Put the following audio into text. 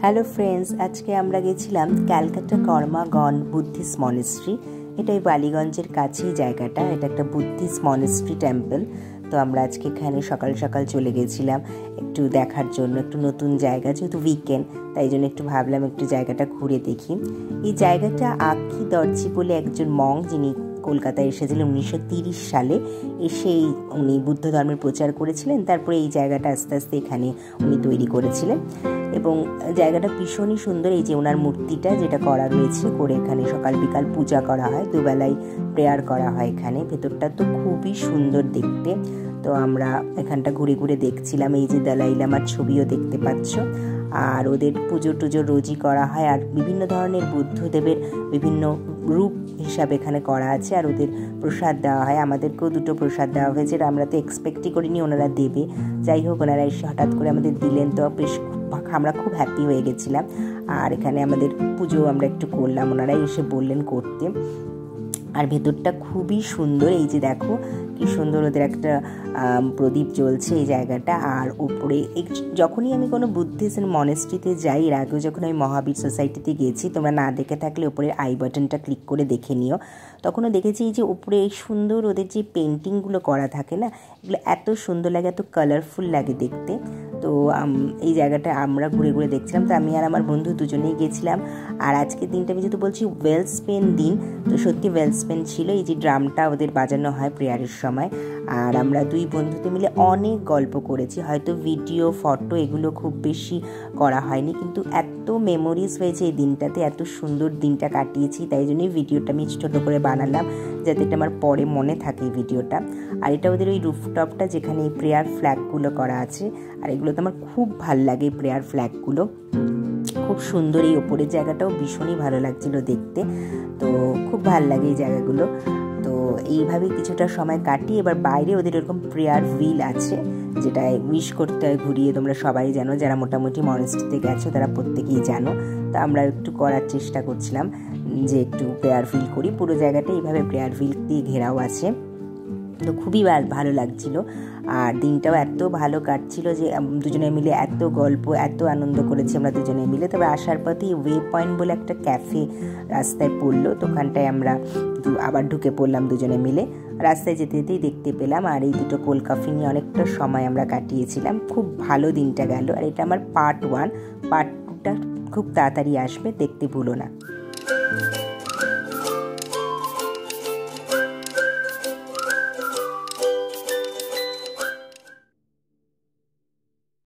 Hello friends, আজকে আমরা গেছিলাম ক্যালকাটা কর্মাগন বুদ্ধিস্ট মনেস্ট্রি। এটা এই বালিগঞ্জের কাছেই জায়গাটা। এটা একটা বুদ্ধিস্ট মনেস্ট্রি টেম্পল। তো আমরা আজকে এখানে সকাল সকাল চলে গেছিলাম একটু দেখার জন্য। একটু নতুন জায়গা, যেহেতু উইকেন্ড, তাই জন্য একটু ভাবলাম একটু জায়গাটা ঘুরে দেখি। এই জায়গাটা আকি দর্জি বলে একজন মঙ্ক, যিনি কলকাতায় এসেছিলেন 1930 সালে। এসেই উনি বুদ্ধ ধর্মের প্রচার করেছিলেন। তারপরে এই জায়গাটা আস্তে আস্তে এখানে উনি তৈরি করেছিলেন এবং জায়গাটা ভীষণই সুন্দর। এই যে ওনার মূর্তিটা যেটা করা রয়েছে, করে এখানে সকাল বিকাল পূজা করা হয়, দুবেলায় প্রেয়ার করা হয় এখানে। ভেতরটা তো খুবই সুন্দর দেখতে। তো আমরা এখানটা ঘুরে ঘুরে দেখছিলাম। এই যে দলাই লামার ছবিও দেখতে পাচ্ছ। আর ওদের পুজো টুজো রোজই করা হয়। আর বিভিন্ন ধরনের বুদ্ধদেবের বিভিন্ন রূপ হিসাবে এখানে করা আছে। আর ওদের প্রসাদ দেওয়া হয়। আমাদেরকেও 2টো প্রসাদ দেওয়া হয়েছে। আমরা তো এক্সপেক্টই করিনি ওনারা দেবে। যাই হোক, ওনারা এসে হঠাৎ করে আমাদের দিলেন, তো বেশ আমরা খুব হ্যাপি হয়ে গেছিলাম। আর এখানে আমাদের পুজো আমরা একটু করলাম, ওনারাই এসে বললেন করতে। আর ভেতরটা খুবই সুন্দর। এই যে দেখো কি সুন্দর ওদের একটা প্রদীপ জ্বলছে এই জায়গাটা। আর উপরে যখনই আমি কোনো বুদ্ধিস্ট মনেস্ট্রিতে যাই, এর আগেও যখন আমি মহাবীর সোসাইটিতে গেছি, তোমরা না দেখে থাকলে উপরে আই বাটনটা ক্লিক করে দেখে নিও। তখনও দেখেছি যে উপরে এই সুন্দর ওদের যে পেন্টিংগুলো করা থাকে না, এগুলো এত সুন্দর লাগে, এত কালারফুল লাগে দেখতে। তো এই জায়গাটা আমরা ঘুরে ঘুরে দেখছিলাম। তো আমি আর আমার বন্ধু দুজনেই গেছিলাম। আর আজকের দিনটা আমি যেহেতু বলছি ওয়েল স্পেন্ড দিন, তো সত্যি ওয়েল স্পেন্ড ছিল। এই যে ড্রামটা ওদের বাজানো হয় প্রেয়ারের সময়। আর আমরা 2 বন্ধুতে মিলে অনেক গল্প করেছি। হয়তো ভিডিও ফটো এগুলো খুব বেশি করা হয়নি, কিন্তু এত মেমোরিজ হয়েছে এই দিনটাতে, এত সুন্দর দিনটা কাটিয়েছি। তাই জন্যই ভিডিওটা আমি ছোটো করে বানালাম, যাতে এটা আমার পরে মনে থাকে এই ভিডিওটা। আর এটা ওদের ওই রুফটপটা, যেখানে এই প্রেয়ার ফ্ল্যাগগুলো করা আছে। আর এগুলো তো আমার খুব ভাল লাগে, প্রেয়ার ফ্ল্যাগগুলো খুব সুন্দর। এই ওপরের জায়গাটাও ভীষণই ভালো লাগছিল দেখতে। তো খুব ভাল লাগে এই জায়গাগুলো। তো এইভাবেই কিছুটা সময় কাটিয়ে এবার বাইরে ওদের এরকম প্রেয়ার হুইল আছে, যেটায় উইশ করতে হয় ঘুরিয়ে। তোমরা সবাই জানো, যারা মোটামুটি মনেস্ট্রিতে গেছো তারা প্রত্যেকেই জানো। তো আমরা একটু করার চেষ্টা করছিলাম যে একটু প্রেয়ার হুইল করি। পুরো জায়গাটা এইভাবে প্রেয়ার হুইল দিয়ে ঘেরাও আছে। তো খুবই ভালো লাগছিল। আর দিনটাও এত ভালো কাটছিল যে দুজনে মিলে এত গল্প, এত আনন্দ করেছি আমরা দুজনে মিলে। তবে আসার পথেই ওয়ে পয়েন্ট বলে একটা ক্যাফে রাস্তায় পড়লো, তো ওখানটায় আমরা আবার ঢুকে পড়লাম দুজনে মিলে। রাস্তায় যেতে যেতেই দেখতে পেলাম। আর এই 2টো কোল্ড কফি নিয়ে অনেকটা সময় আমরা কাটিয়েছিলাম। খুব ভালো দিনটা গেল। আর এটা আমার পার্ট 1। পার্ট 2টা খুব তাড়াতাড়ি আসবে, দেখতে ভুলো না।